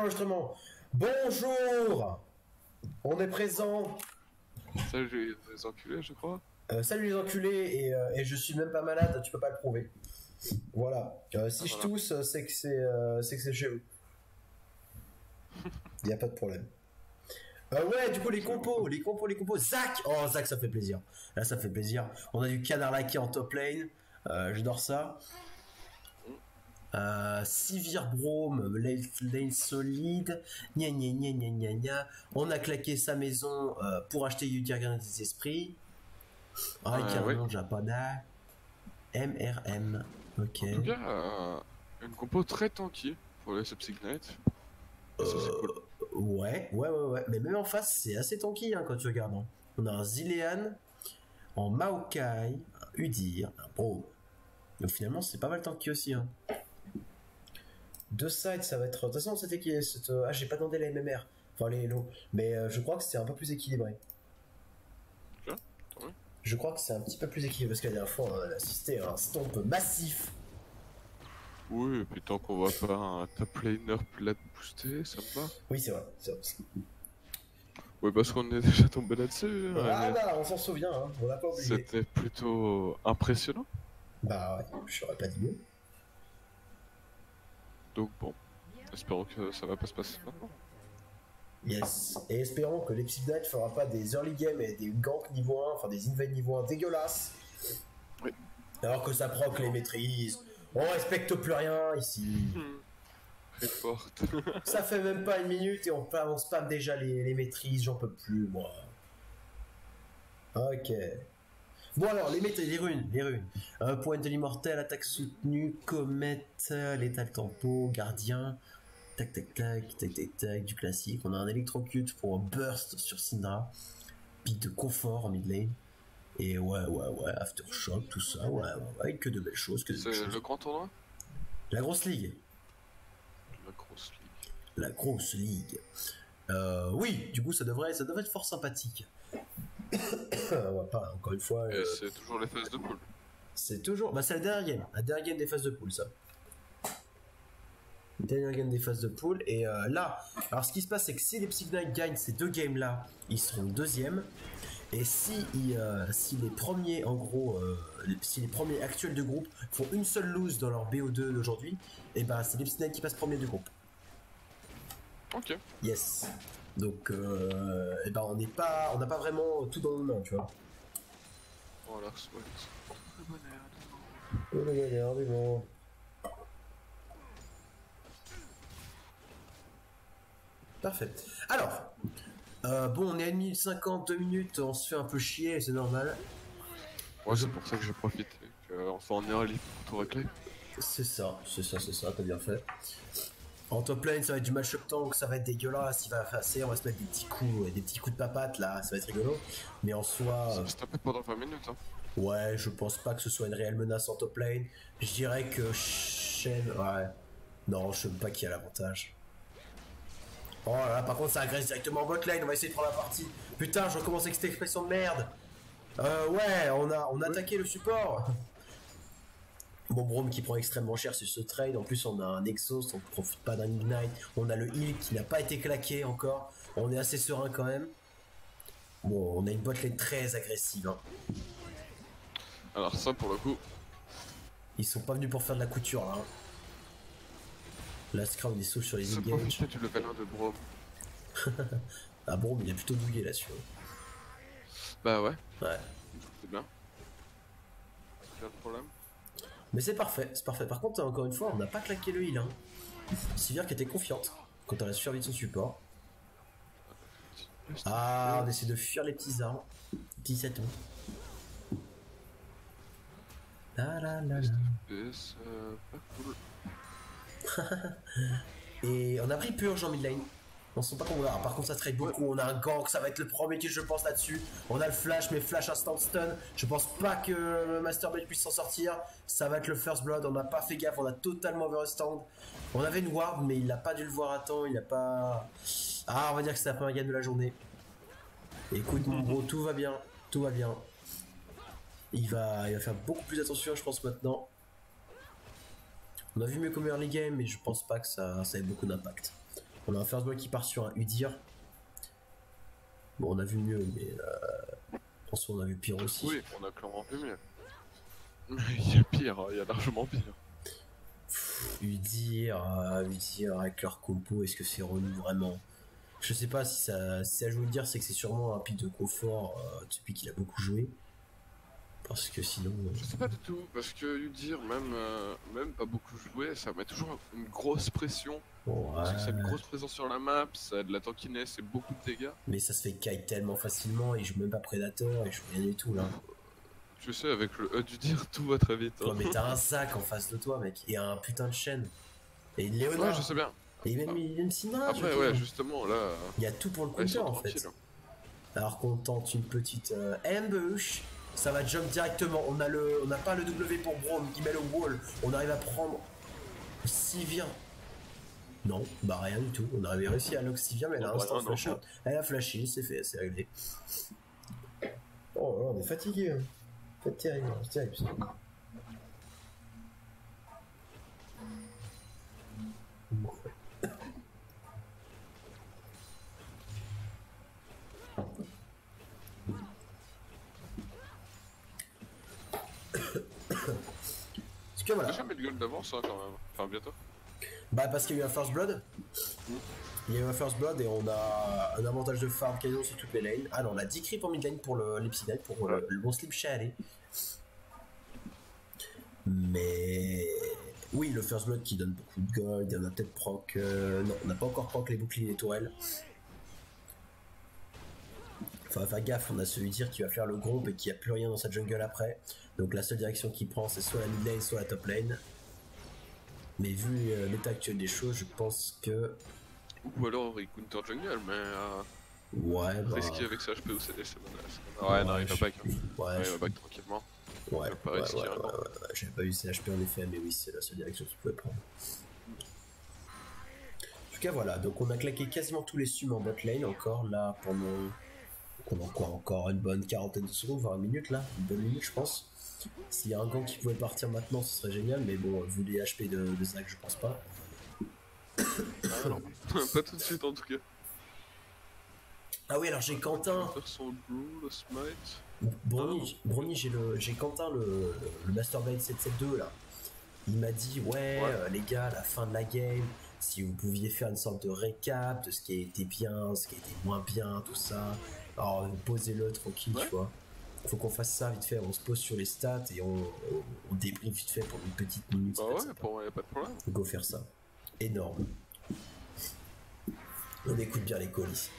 Enregistrement. Bonjour. On est présent. Salut les enculés, je crois. Salut les enculés, et je suis même pas malade, tu peux pas le prouver. Voilà. Si je tousse, c'est que c'est chez vous. Y a pas de problème. Ouais, du coup, les compos. Zach. Oh, Zach, ça fait plaisir. Là, ça fait plaisir. On a du canard laqué en top lane. J'adore ça. Sivir Brome, lane solide. Gna gna gna gna gna gna. On a claqué sa maison pour acheter Gardien des Esprits. Avec un nom japonais. MRM. Ok. En tout cas, une compo très tanky pour les Subsignite. Ça, c'est cool. Ouais. Mais même en face, c'est assez tanky hein, quand tu regardes. Hein. On a un Zilean, en Maokai, un Udyr, un Brome. Donc finalement, c'est pas mal tanky aussi. Hein. Deux sides, ça va être. De toute façon, c'était qui est Ah, j'ai pas demandé les MMR, enfin les Hello, mais je crois que c'est un peu plus équilibré. Ouais. Je crois que c'est un petit peu plus équilibré parce que la dernière fois, on a assisté à un stomp massif. Oui, et puis tant qu'on voit pas un top laner plat boosté, ça me va. Oui, c'est vrai. Oui, parce qu'on est déjà tombé là-dessus. Ah bah, on s'en souvient, hein. On l'a pas oublié. C'était plutôt impressionnant. Bah ouais, je saurais pas dit mieux. Donc bon, espérons que ça va pas se passer maintenant. Yes, et espérons que l'Epsilon fera pas des early game et des ganks niveau 1, enfin des invades niveau 1 dégueulasses. Oui. Alors que ça proc les maîtrises. On respecte plus rien ici. Report. Ça fait même pas une minute et on spam déjà les maîtrises, j'en peux plus moi. Ok. Bon alors, les maîtrises, les runes. Point de l'immortel, attaque soutenue, comète, létal tempo, gardien. Tac, du classique. On a un électrocute pour un burst sur Syndra. Pic de confort en mid lane. Et ouais, aftershock, tout ça, ouais, que de belles choses. C'est le grand tournoi? La grosse ligue. La grosse ligue. Oui, du coup, ça devrait être fort sympathique. Pas, encore une fois. Et c'est toujours les phases de poule. C'est toujours. Bah, c'est la dernière game des phases de poule, ça. Dernière game des phases de poule. Et là, alors ce qui se passe, c'est que si les Psy-Knight gagnent ces deux games-là, ils seront deuxième. Et si les premiers, en gros, si les premiers actuels de groupe font une seule lose dans leur BO2 d'aujourd'hui, et bah c'est les Psy-Knight qui passent premier du groupe. Ok. Yes. Donc, et bah on n'a pas vraiment tout dans nos mains, tu vois. On leur souhaite le bonheur du monde. Parfait. Alors, bon, on est à 1 minute 50, 2 minutes, on se fait un peu chier, c'est normal. Ouais, c'est pour ça que j'ai profité. Enfin, on est en live pour tout régler. C'est ça, t'as bien fait. En top lane, ça va être du match-up tank, ça va être dégueulasse, il va passer, on va se mettre des petits coups de papate là, ça va être rigolo. Mais en soi. Ça va se taper pendant 20 minutes, hein. Ouais, je pense pas que ce soit une réelle menace en top lane. Je dirais que Shen. Ouais. Non, je sais pas qui a l'avantage. Oh là là, par contre, ça agresse directement en bot lane, on va essayer de prendre la partie. Putain, je recommence avec cette expression de merde. Ouais, on a attaqué le support. Bon, Brome qui prend extrêmement cher sur ce trade. En plus, on a un Exhaust, on ne profite pas d'un Ignite. On a le heal qui n'a pas été claqué encore. On est assez serein quand même. Bon, on a une bot lane très agressive. Hein. Alors, ça pour le coup. Ils sont pas venus pour faire de la couture là. Hein. Là, Scrum il sauve sur les engages. C'est du level 1 de Brome. Ah, Brome il a plutôt bouillé là-dessus. Bah ouais. Ouais. C'est bien. Pas de problème. Mais c'est parfait. Par contre, encore une fois, on n'a pas claqué le heal. Hein. Sivir qui était confiante quant à la survie de son support. Ah, on essaie de fuir les petits arbres. Petits satons. Pas cool. Et on a pris Purge en mid lane. On sent pas qu'on va. Par contre, ça trade beaucoup. On a un gank, ça va être le premier kill, je pense, là-dessus. On a le flash, mais flash instant stun. Je pense pas que le Master Blade puisse s'en sortir. Ça va être le first blood. On n'a pas fait gaffe, on a totalement overstand. On avait une ward, mais il a pas dû le voir à temps. Il a pas. Ah, on va dire que c'est la première game de la journée. Écoute, mon bro, tout va bien. Tout va bien. Il va faire beaucoup plus attention, je pense, maintenant. On a vu mieux comme early game, mais je pense pas que ça ait beaucoup d'impact. On a un first blood qui part sur un Udyr. Bon, on a vu mieux, mais en soi, on a vu pire aussi. Oui, on a clairement vu mieux. Il y a pire, il y a largement pire. Udyr avec leur compo, est-ce que c'est relou vraiment? Je sais pas si ça joue Udyr, c'est que c'est sûrement un pic de confort depuis qu'il a beaucoup joué. Parce que sinon. Je sais pas du tout, parce que Udyr, même pas beaucoup joué, ça met toujours une grosse pression. Ouais. Parce que ça a une grosse présence sur la map, ça a de la tankiness et beaucoup de dégâts. Mais ça se fait kite tellement facilement, il joue même pas Predator, il joue rien du tout là. Tu sais, avec le E d'Udyr, tout va très vite. Hein. Ouais, mais t'as un sac en face de toi, mec, et un putain de chaîne. Et une Léona. Ouais, je sais bien. Et même Syndra. Après, ouais, justement, là. Il y a tout pour le counter en fait. Alors qu'on tente une petite ambush. Ça va jump directement. On n'a pas le W pour Braum qui met le wall. On arrive à prendre Sivir. Non, bah rien du tout. On avait réussi à lock Sivir, mais elle a instant flash out. Elle a flashé, c'est fait, c'est réglé. Oh là, on est fatigué. Hein. C'est terrible, c'est terrible. Parce que voilà. J'ai jamais de goal d'avance hein, quand même. Enfin bientôt. Bah parce qu'il y a eu un first blood. Il y a eu un first blood et on a un avantage de farm quasiment sur toutes les lanes. Ah non, on a 10 creeps en mid lane pour l'Epsilon, pour le bon slip shady. Mais oui, le first blood qui donne beaucoup de gold, et on a peut-être proc. Non, on n'a pas encore proc les boucliers et les tourelles. Enfin, va gaffe, on a ce Udyr qui va faire le groupe et qui a plus rien dans sa jungle après. Donc la seule direction qu'il prend, c'est soit la mid lane, soit la top lane. Mais vu l'état actuel des choses, je pense que. Ou alors il counter jungle, mais. Ouais, bah. Risqué avec sa HP ou CD, c'est bon. Ouais, non, il va back. Ouais, il va back tranquillement. Ouais, j'avais pas eu ses HP en effet, mais oui, c'est la seule direction qu'il pouvait prendre. En tout cas, voilà, donc on a claqué quasiment tous les sums en bot lane encore là pendant. On a encore une bonne quarantaine de secondes, voire une minute là, une bonne minute, je pense. S'il y a un gang qui pouvait partir maintenant, ce serait génial, mais bon, vu les HP de Zach, je pense pas. Ah non, pas tout de suite en tout cas. Ah oui, alors j'ai Quentin. Faire son brew, le smite. Brony, j'ai Quentin, le Masturbate 772 là. Il m'a dit, ouais. Les gars, à la fin de la game, si vous pouviez faire une sorte de récap de ce qui a été bien, ce qui a été moins bien, tout ça. Alors, posez-le tranquille, tu vois. Faut qu'on fasse ça vite fait, on se pose sur les stats et on débriefe vite fait pour une petite minute. Bah ouais, pour moi, y'a pas de problème. Go faire ça. Énorme. On écoute bien les colis.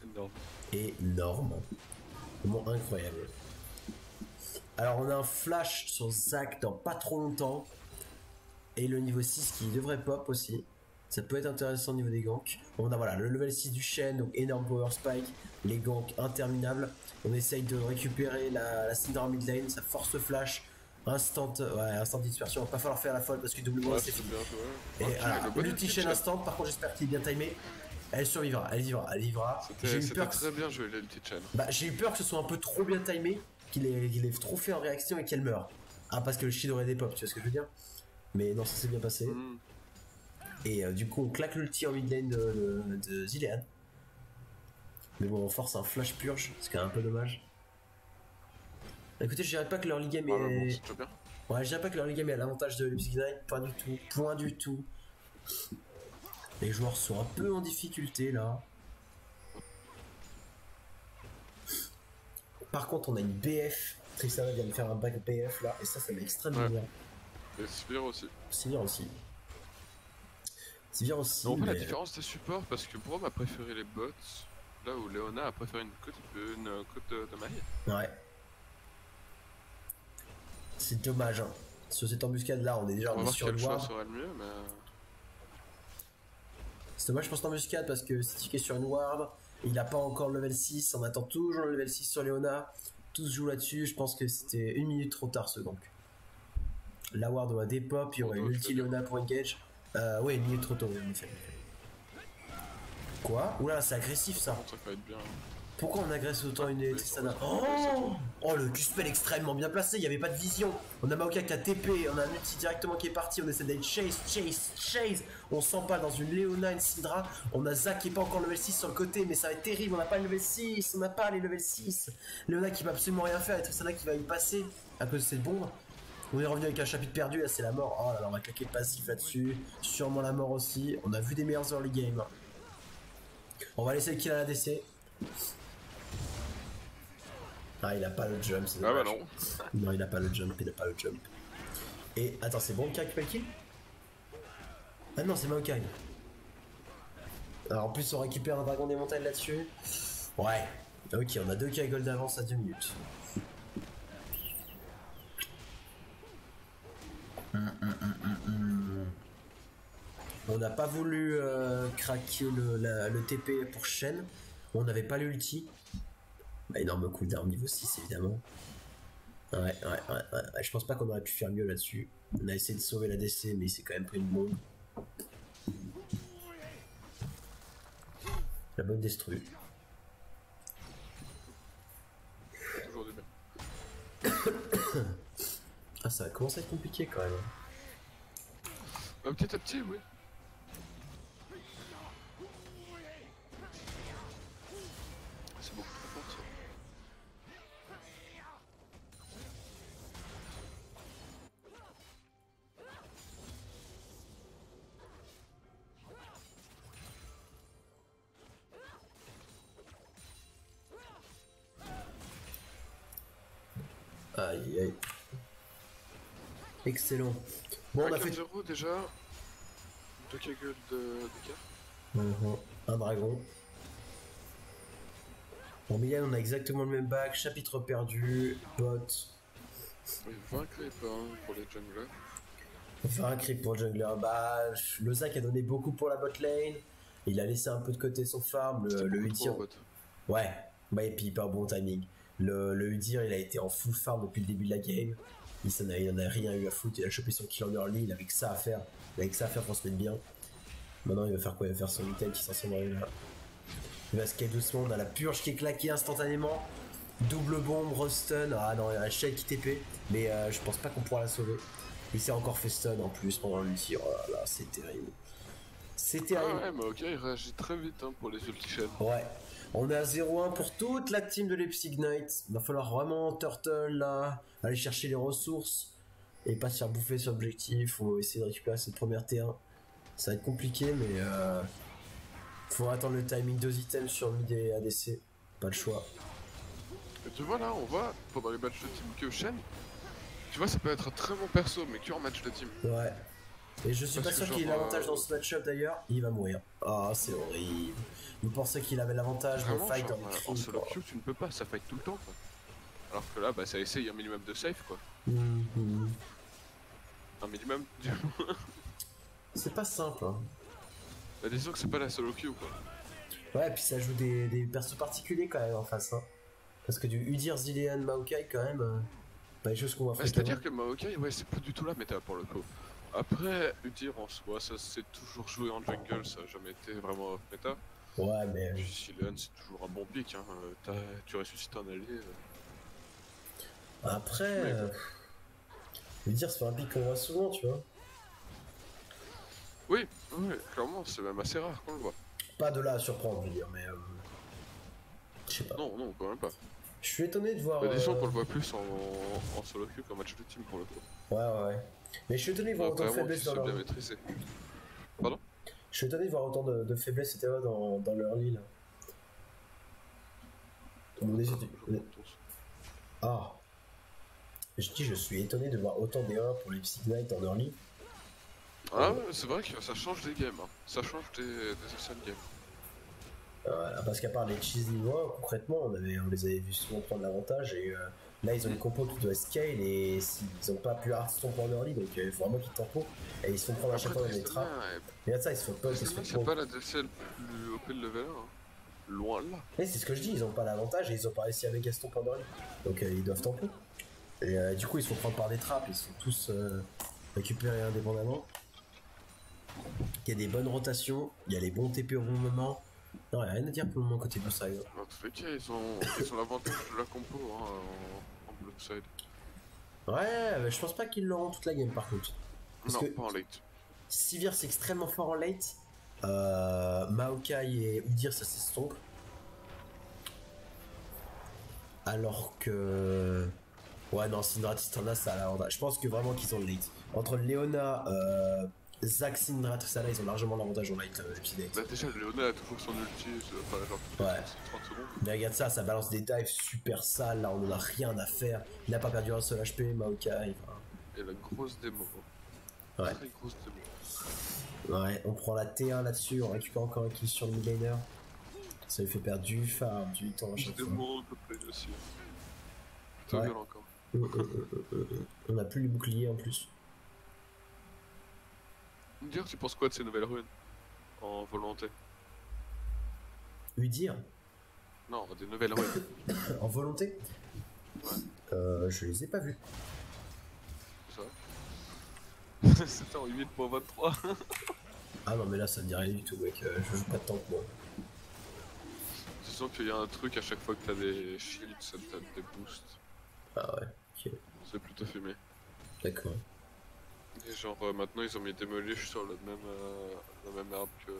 Énorme. Énorme. Vraiment incroyable. Alors on a un flash sur Zach dans pas trop longtemps. Et le niveau 6 qui devrait pop aussi. Ça peut être intéressant au niveau des ganks. On a voilà le level 6 du Shen, donc énorme power spike. Les ganks interminables. On essaye de récupérer la Syndra mid lane. Ça force le flash. Instant dispersion. On va pas falloir faire la folle parce que W c'est fini. Et l'ulti Shen instant. Par contre j'espère qu'il est bien timé. Elle survivra, elle vivra. C'était très bien joué l'ulti Shen. Bah j'ai eu peur que ce soit un peu trop bien timé. Qu'il ait trop fait en réaction et qu'elle meure. Ah parce que le shield aurait des pop, tu vois ce que je veux dire. Mais non, ça s'est bien passé. Et du coup, on claque l'ulti en mid lane de Zilean. Mais bon, on force un flash purge, ce qui est un peu dommage. Écoutez, je dirais pas que leur league game est. Ouais, je dirais pas que leur league game est à l'avantage de l'Ipsy Knight, pas du tout, point du tout. Les joueurs sont un peu en difficulté là. Par contre, on a une BF. Tristana vient de faire un back BF là, et ça met extrêmement bien. Et Sivir aussi. Sivir aussi. On voit la différence des supports parce que Braum a préféré les bots, là où Léona a préféré une côte de Maï. Ouais. C'est dommage. Hein. Sur cette embuscade là, on est déjà sur le ward. Serait le mieux, mais... C'est dommage pour cette embuscade parce que c'est tiqué sur une ward. Il a pas encore le level 6. On attend toujours le level 6 sur Léona. Tout se joue là-dessus. Je pense que c'était une minute trop tard ce gank. La ward doit dépop. Il y aurait une ulti Léona pour engage. Ouais, une minute trop tôt, en effet. Quoi? Oula, c'est agressif ça. Ça va être bien. Pourquoi on agresse autant une Tristana? Oh, le Q-spell extrêmement bien placé, il n'y avait pas de vision. On a Maokai qui a TP, on a un ulti directement qui est parti, on essaie d'être chase. On s'empale dans une Leona, une Syndra. On a Zac qui est pas encore level 6 sur le côté, mais ça va être terrible, on n'a pas le level 6, on n'a pas les level 6. Leona qui va absolument rien faire et Tristana qui va y passer à cause de cette bombe. On est revenu avec un chapitre perdu, là c'est la mort. Oh là là, on va claquer le passif là-dessus. Sûrement la mort aussi. On a vu des meilleurs early game. On va laisser le kill à la DC. Ah, il a pas le jump, c'est dommage. Ah bah non. Non, il a pas le jump, Et attends, c'est Maokai qui fait le kill? Ah non, c'est Maokai. Alors en plus, on récupère un dragon des montagnes là-dessus. Ouais. Ok, on a 2 K gold d'avance à 2 minutes. On n'a pas voulu craquer le TP pour Shen. On n'avait pas l'ulti. Bah, énorme cooldown niveau 6 évidemment. Ouais, je pense pas qu'on aurait pu faire mieux là-dessus. On a essayé de sauver la DC mais il s'est quand même pris une bombe. La bonne destrue. Toujours du bien. Ah, ça va commencer à être compliqué quand même. Petit à petit, oui. C'est beaucoup plus fort ça. Aïe aïe. Excellent. Bon, on a fait 0 déjà. 2 gueules de cas. un dragon. En milieu, on a exactement le même bac. Chapitre perdu. Bot. Oui, 20 creeps hein, pour les junglers. On va faire un creep pour le jungler. Bah, le Zac a donné beaucoup pour la bot lane. Il a laissé un peu de côté son farm. Le Udyr. Ouais. Et puis pas au bon timing. Le Udyr, il a été en full farm depuis le début de la game. Il en a rien eu à foutre. Il a chopé son kill en early. Il avait que ça à faire. Pour se mettre bien. Maintenant, il va faire quoi? Il va faire son item qui s'en sort là. Il va scaler doucement. On a la purge qui est claquée instantanément. Double bombe, restun. Ah non, il y a un shell qui TP. Mais je pense pas qu'on pourra la sauver. Il s'est encore fait stun en plus pendant l'ulti. Oh là là, c'est terrible. C'est terrible. Ah ouais, mais ok, il réagit très vite hein, pour les ulti shed. Ouais. On est à 0-1 pour toute la team de l'Epsig Knight. Il va falloir vraiment Turtle là, aller chercher les ressources et pas se faire bouffer sur l'objectif. Faut essayer de récupérer cette première T1. Ça va être compliqué, mais faut attendre le timing 2 items sur mid et ADC. Pas le choix. Et tu vois là, on voit pendant les matchs de team que Shen, tu vois, ça peut être un très bon perso, mais que en match de team. Ouais. Et je suis pas sûr qu'il ait l'avantage dans ce match-up d'ailleurs. Il va mourir. Ah, c'est horrible. Il pensait qu'il avait l'avantage dans le fight dans les crimes. En solo queue, tu ne peux pas, ça fight tout le temps quoi. Alors que là, bah ça essaye un minimum de safe quoi. Un minimum du moins. C'est pas simple hein. Bah disons que c'est pas la solo queue quoi. Ouais, et puis ça joue des persos particuliers quand même en face hein. Parce que du Udyr, Zilean, Maokai quand même, pas les choses qu'on va faire. C'est-à-dire que Maokai, ouais, c'est pas du tout la méta pour le coup. Après, Udyr en soi, ça c'est toujours joué en jungle, ça a jamais été vraiment off méta. Ouais, mais. Zilean, c'est toujours un bon pick, hein. Tu ressuscites un allié. Après. Udyr, c'est pas un pick qu'on voit souvent, tu vois. Oui, clairement, c'est même assez rare qu'on le voit. Pas de là à surprendre, je veux dire, mais. Je sais pas. Non, quand même pas. Je suis étonné de voir. Disons qu'on le voit plus en solo queue qu'en match de team pour le coup. Ouais. Mais je suis étonné de voir autant de faiblesse dans leur. Bien maîtrisé. Pardon? Je suis étonné de voir autant de faiblesse etc. dans leur lit là. Ah. Je suis étonné de voir autant d'erreurs pour les Psych Knight en early. Ah ouais, c'est vrai que ça change des games, hein. Ça change des anciennes games. Parce qu'à part les cheese niveau, concrètement, on les avait vus souvent prendre l'avantage et là ils ont une compo qui doit scale et ils ont pas pu hardstone en early donc il faut vraiment qu'ils tempo et ils se font prendre à chaque fois dans des trappes. Et là ça ils se font pas. C'est pas la DCL plus OP de level 1, hein. Loin là. Mais c'est ce que je dis, ils ont pas l'avantage et ils ont pas réussi à méga stomp en early. Donc ils doivent tempo. Et du coup ils se font prendre par des trappes, ils sont tous récupérés indépendamment. Il y a des bonnes rotations, il y a les bons TP au bon moment. Non, y'a rien à dire pour le moment côté Blue Side. Dans tous les cas, ils ont l'avantage de la compo hein, en Blue Side. Ouais, mais je pense pas qu'ils l'auront toute la game par contre. Parce Non, que pas en late. Sivir c'est extrêmement fort en late. Maokai et Udyr ça s'estompe. Alors que... Ouais non, Syndra Tristana ça a l'avantage. Je pense que vraiment qu'ils ont le late. Entre Leona, Zac, Syndra Tristana ils ont largement l'avantage en late late. Bah déjà, Léona a toujours son ulti, enfin genre Ouais. 30 secondes. Mais regarde ça balance des dives super sales, là on en a rien à faire. Il n'a pas perdu un seul HP, Maokai. Enfin... Et la grosse démo. Ouais. Très grosse démo. Ouais, on prend la T1 là-dessus, on récupère encore un kill sur le midlaner. Ça lui fait perdre du farm, du temps à chaque fois. Démo, on peut play aussi. C'est Ouais. violent encore. On a plus les boucliers en plus. Dire, tu penses quoi de ces nouvelles runes en volonté? Udyr Non, des nouvelles runes. en volonté. Ouais. Je les ai pas vus. Ça. C'était en 8.23. Ah non mais là ça me dit rien du tout mec, je joue pas de tank moi. Disons qu'il y a un truc à chaque fois que t'as des shields, ça te donne des boosts. Ah ouais, ok, C'est plutôt fumé. d'accord. Et genre maintenant ils ont mis Demolish sur la même arme que...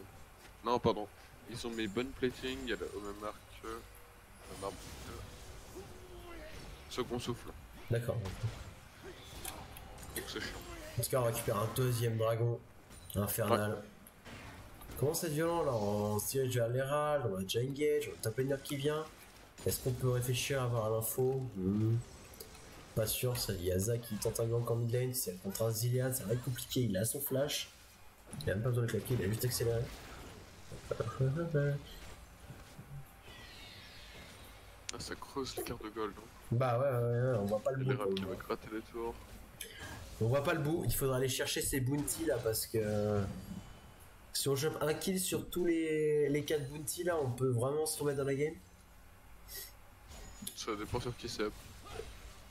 Non pardon, ils ont mis Bone Plating au même arme que... La même arme que... Second souffle. D'accord. Donc c'est chiant. En tout cas on récupère un deuxième dragon infernal. Ouais. Comment c'est violent là, on se dirige vers l'Herald, on a déjà engage, on a top laner qui vient. Est-ce qu'on peut réfléchir à avoir l'info? Pas sûr, ça dit Zac qui tente un gank en mid lane, c'est contre un Zilean, ça va être compliqué, il a son flash. Il a même pas besoin de claquer, il a juste accéléré. Ah ça creuse les cartes de gold. Hein. Bah ouais, on voit pas le bout. Les raps qui veulent gratter les tours. On voit pas le bout, il faudra aller chercher ces bounties là parce que... Si on chope un kill sur tous les 4 bounties là, on peut vraiment se remettre dans la game. Ça dépend sur qui c'est.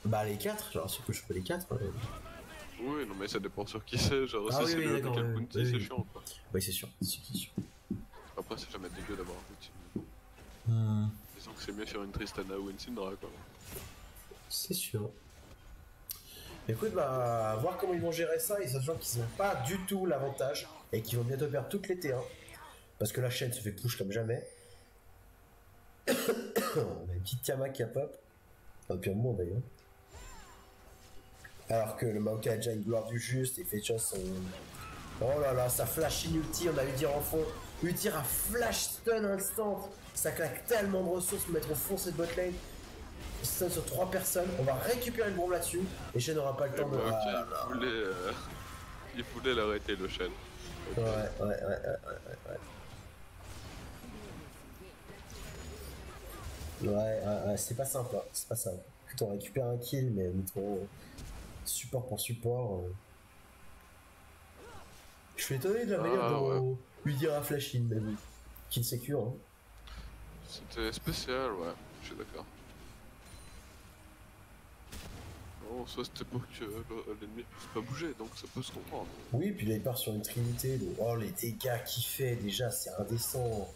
Bah les 4, genre si on peut choper les 4. Ouais. Oui, non mais ça dépend sur qui c'est, genre ah, si oui, c'est le quel bounty, c'est chiant quoi. Oui c'est sûr, c'est sûr. Après c'est jamais dégueu d'avoir un bounty. Disons que c'est mieux sur une Tristana ou une Syndra quoi. C'est sûr. Écoute, bah, voir comment ils vont gérer ça, et sachant qu'ils n'ont pas du tout l'avantage, et qu'ils vont bientôt perdre toutes les T1, parce que la chaîne se fait push comme jamais. On a une petite Tiamat qui a pop, depuis un moment d'ailleurs. Alors que le Maokai a déjà une gloire du juste, et Fetchos sont... Oh là là, ça flash in ulti, on a Udyr en fond. Udyr a flash stun instant, ça claque tellement de ressources pour mettre au fond cette botlane. Stun sur 3 personnes, on va récupérer le bombe là-dessus et Shen n'aura pas le temps de... Il voulait l'arrêter le Shen. Okay. Ouais. Ouais, c'est pas simple, hein. C'est pas simple. Écoute, on récupère un kill, mais mettons support pour support. Je suis étonné de la manière dont Udyr a flash in, mais oui. Kill secure, hein. C'était spécial, ouais, je suis d'accord. Bon, soit c'était pour que l'ennemi puisse pas bouger, donc ça peut se comprendre. Oui, puis là il part sur une trinité, donc oh les dégâts qu'il fait déjà, c'est indécent.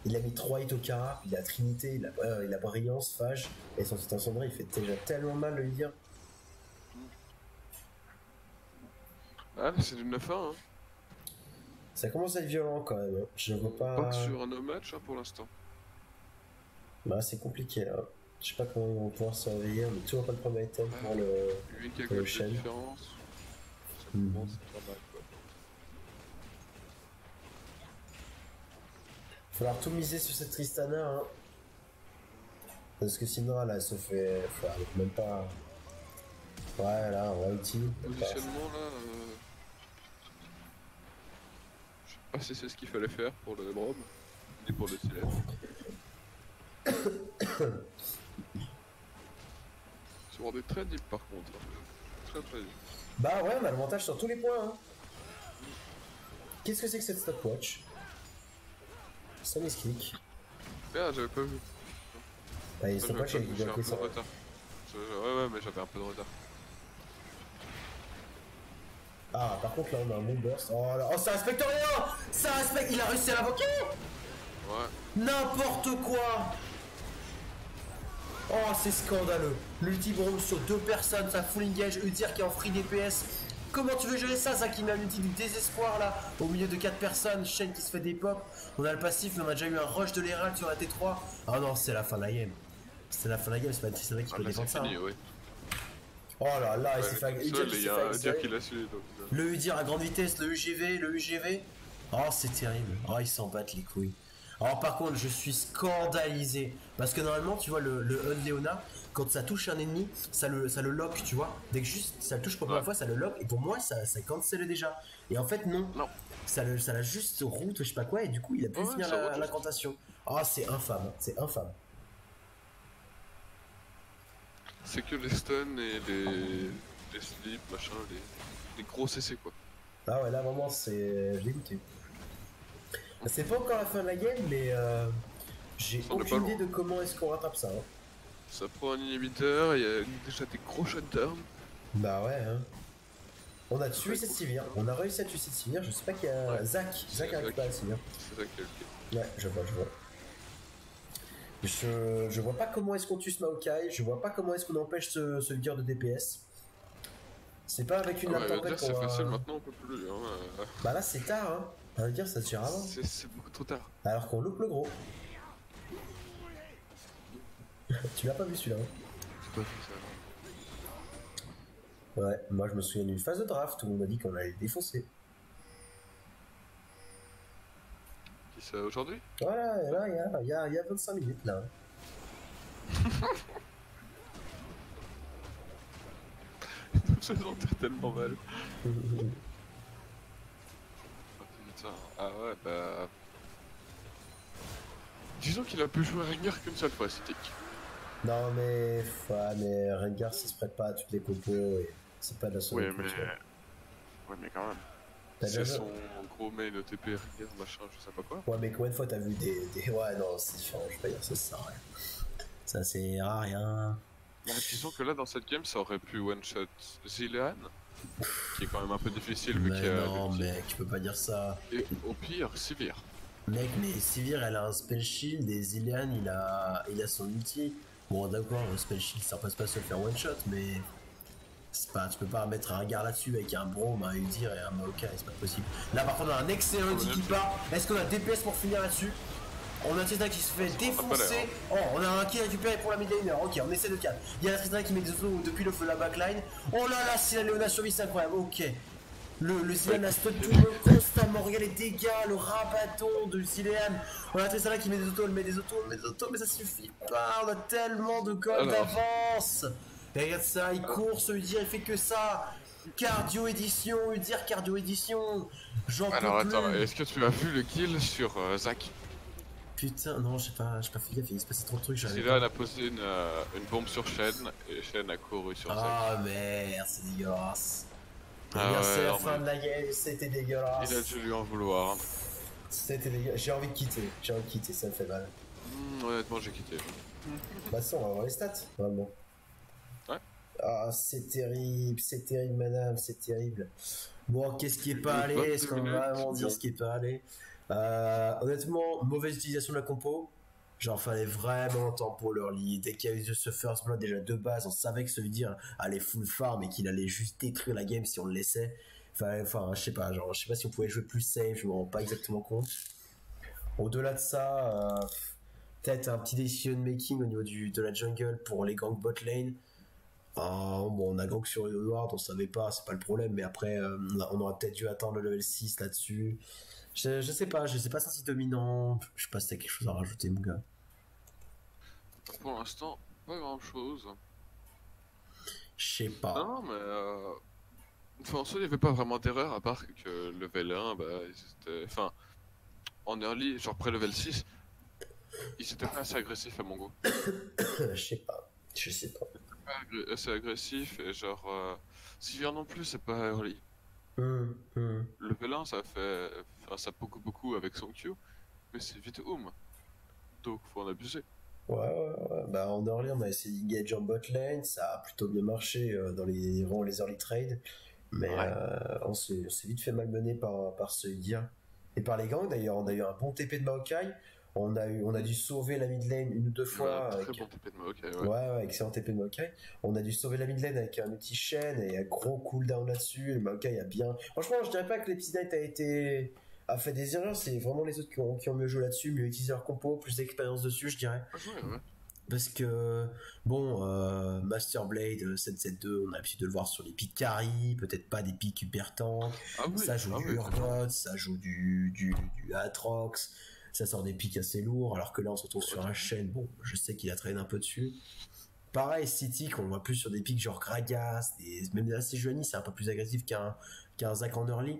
Il a mis 3 hits au Kara, puis il a Trinité, il a Brillance, Phage, et son petit incendie, il fait déjà tellement mal le dire. Ah, mais c'est du 9-1, hein. Ça commence à être violent quand même, hein. Je vois pas... Pas que sur un no match hein, pour l'instant. Bah c'est compliqué là. Je sais pas comment ils vont pouvoir se réveiller, on est toujours pas le premier item pour le... 8 pour le Shen. Différence. Ça commence à pas mal quoi. Falloir tout miser sur cette Tristana, hein. Parce que sinon là elle se fait... Enfin, même pas... Ouais là, on va utiliser. Positionnement là... Je sais pas si c'est ce qu'il fallait faire pour le Brom, ni pour le Silet. C'est des très deep par contre. Très deep. Bah ouais, on a l'avantage sur tous les points, hein. Qu'est-ce que c'est que cette stopwatch? Ça m'explique. Ah, j'avais pas vu. Bah, il stopwatch avec un peu de retard. Ouais, mais j'avais un peu de retard. Ah, par contre, là, on a un bon burst. Oh, là, oh ça respecte rien. Ça respecte. Il a réussi à l'invoquer. Ouais. N'importe quoi. Oh, c'est scandaleux. Multi-brawl sur 2 personnes, ça full engage, Udyr qui est en free DPS. Comment tu veux gérer ça, ça qui met un ulti du désespoir là, au milieu de 4 personnes, Shen qui se fait des pop. On a le passif, mais on a déjà eu un rush de l'Herald sur la T3. Ah non, c'est la fin de la game. C'est la fin de la game, c'est pas Tristana qui peut défendre ça. Fini, ouais. Oh là là, il s'est fait Udyr qui l'a su. Donc, le Udyr à grande vitesse, le UGV. Oh, c'est terrible. Oh, ils s'en battent les couilles. Alors par contre, je suis scandalisé. Parce que normalement, tu vois, le Leona, quand ça touche un ennemi, ça le lock, tu vois. Dès que juste ça le touche pour la première fois, ça le lock. Et pour moi, ça cancelle déjà. Et en fait, non. Ça l'a juste route, je sais pas quoi. Et du coup, il a pu finir l'incantation. Oh, c'est infâme. C'est infâme. C'est que les stuns et les slips, machin, les gros CC quoi. Ah ouais, là vraiment, c'est. J'ai goûté. C'est pas encore la fin de la game, mais j'ai aucune idée de comment est-ce qu'on rattrape ça. Hein. Ça prend un inhibiteur, il y a déjà des gros shutdowns. Bah ouais, hein. On a tué cette Sivir, on a réussi à tuer cette Sivir, je sais pas qui a. Ouais. Zach a récupéré la Sivir. C'est Zach qui a le Ouais, je vois. Je vois pas comment est-ce qu'on tue ce Maokai, je vois pas comment est-ce qu'on empêche ce leader de DPS. C'est pas avec une lame tempête qu'on va... C'est facile maintenant, on peut plus. Hein. Bah là c'est tard, hein. On va dire ça se gère avant. C'est beaucoup trop tard. Alors qu'on loupe le gros. Tu l'as pas vu celui-là, hein. J'ai pas vu ça. Ouais, moi je me souviens d'une phase de draft où on m'a dit qu'on allait le défoncer. Qui c'est aujourd'hui? Voilà, là il y a 25 minutes là. Ça sentait tellement mal. Ah ouais, bah. Disons qu'il a pu jouer Rengar qu'une seule fois, c'était. Non mais Rengar ça se prête pas à toutes les compos et c'est pas de la seule. Ouais mais quand même. C'est son gros main OTP Rengar machin, je sais pas quoi. Ouais mais combien de fois t'as vu des... Ouais non c'est différent, je vais pas dire ça sert à rien. Ça sert à rien. Disons que là dans cette game ça aurait pu one shot Zilean. Qui est quand même un peu difficile vu qu'il y a. Non mec, tu peux pas dire ça. Et au pire, Sivir. Mec, mais Sivir elle a un spell shield et Zilean il a son ulti. Bon d'accord, le spell shield ça passe pas à se faire one shot, mais c'est pas, tu peux pas mettre un regard là-dessus avec un Braum, un Udyr et un Maokai, c'est pas possible. Là par contre on a un excellent ulti qui part. Est-ce qu'on a DPS pour finir là-dessus? On a Tristana qui se fait défoncer. Oh, on a un qui récupéré pour la mid laner. Ok, on essaie de 4. Il y a la Tristana qui met des autos depuis le feu de la backline. Oh là là, si la Léona survit, c'est incroyable. Ok. Le Zilean a stun tout le monde constamment. Regardez les dégâts, le rabatton de Zilean. On a Tristana qui met des autos, mais ça suffit pas. On a tellement de gold d'avance. Et regarde ça, il court, ce Udyr, il fait que ça. Cardio édition, Udyr cardio édition. J'en peux plus. Alors attends, est-ce que tu as vu le kill sur Zach? Putain, non, j'ai pas fait gaffe, il se passait trop de trucs. Là, elle a posé une bombe sur Shen et Shen a couru sur Zach. Ah merde, c'est dégueulasse. C'est la fin de la game, c'était dégueulasse. Il a dû lui en vouloir. C'était dégueulasse, j'ai envie de quitter, ça me fait mal. Honnêtement, j'ai quitté. Bah ça, on va voir les stats, vraiment. Ouais. Ah, c'est terrible, madame, c'est terrible. Bon, qu'est-ce qui est pas allé? Est-ce qu'on va vraiment dire ce qui est pas allé? Honnêtement, mauvaise utilisation de la compo. Genre, fallait vraiment tempo leur lead. Dès qu'il y a eu ce first blood, déjà de base, on savait que ce dire allait full farm et qu'il allait juste détruire la game si on le laissait. Enfin, je sais pas si on pouvait jouer plus safe, je me rends pas exactement compte. Au-delà de ça, peut-être un petit decision making au niveau de la jungle pour les gangs bot lane. Bon, on a gank sur Edward, on savait pas, c'est pas le problème, mais après, on aurait peut-être dû attendre le level 6 là-dessus. Je sais pas ça si dominant. Je sais pas si t'as quelque chose à rajouter, mon gars. Pour l'instant, pas grand chose. Je sais pas. Non, mais. Enfin, en soi, il n'y avait pas vraiment d'erreur à part que level 1, bah, ils étaient. Enfin, en early, genre pré-level 6, ils étaient pas assez agressifs à mon goût. Je sais pas. Pas assez agressif et genre. Sivir non plus, c'est pas early. Level 1, ça fait. Enfin, ça poke beaucoup avec son Q, mais c'est vite donc faut en abuser. Ouais. Bah en early on a essayé d'engage en bot lane, ça a plutôt bien marché dans les early trades, mais on s'est vite fait malmener par ce Udyr et par les gangs d'ailleurs. On a eu un bon TP de Maokai, On a dû sauver la mid lane une ou deux fois. Très Avec... bon TP de Maokai, Ouais, excellent TP de Maokai. On a dû sauver la mid lane avec un outil chaîne et un gros cooldown là-dessus. Le Maokai a bien. Franchement, je dirais pas que l'Epsilite a fait des erreurs, c'est vraiment les autres qui ont mieux joué là-dessus, mieux utilisé leur compo, plus d'expérience dessus, je dirais. Ouais. Parce que, bon, Master Blade 7Z2, on a l'habitude de le voir sur les pics carry, peut-être pas des pics hyper tank. Ça joue du Urgot, ça joue du Atrox, ça sort des pics assez lourds, alors que là on se retrouve sur un chaîne. Bon, je sais qu'il a traîné un peu dessus. Pareil, City, qu'on voit plus sur des pics genre Gragas, même là c'est Sejuani, c'est un peu plus agressif qu'un Zac en early.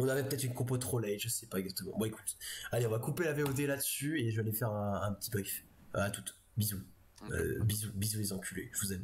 On avait peut-être une compo trop late, je sais pas exactement. Bon, écoute, allez, on va couper la VOD là-dessus et je vais aller faire un petit brief. À toutes. Bisous. Bisous les enculés. Je vous aime.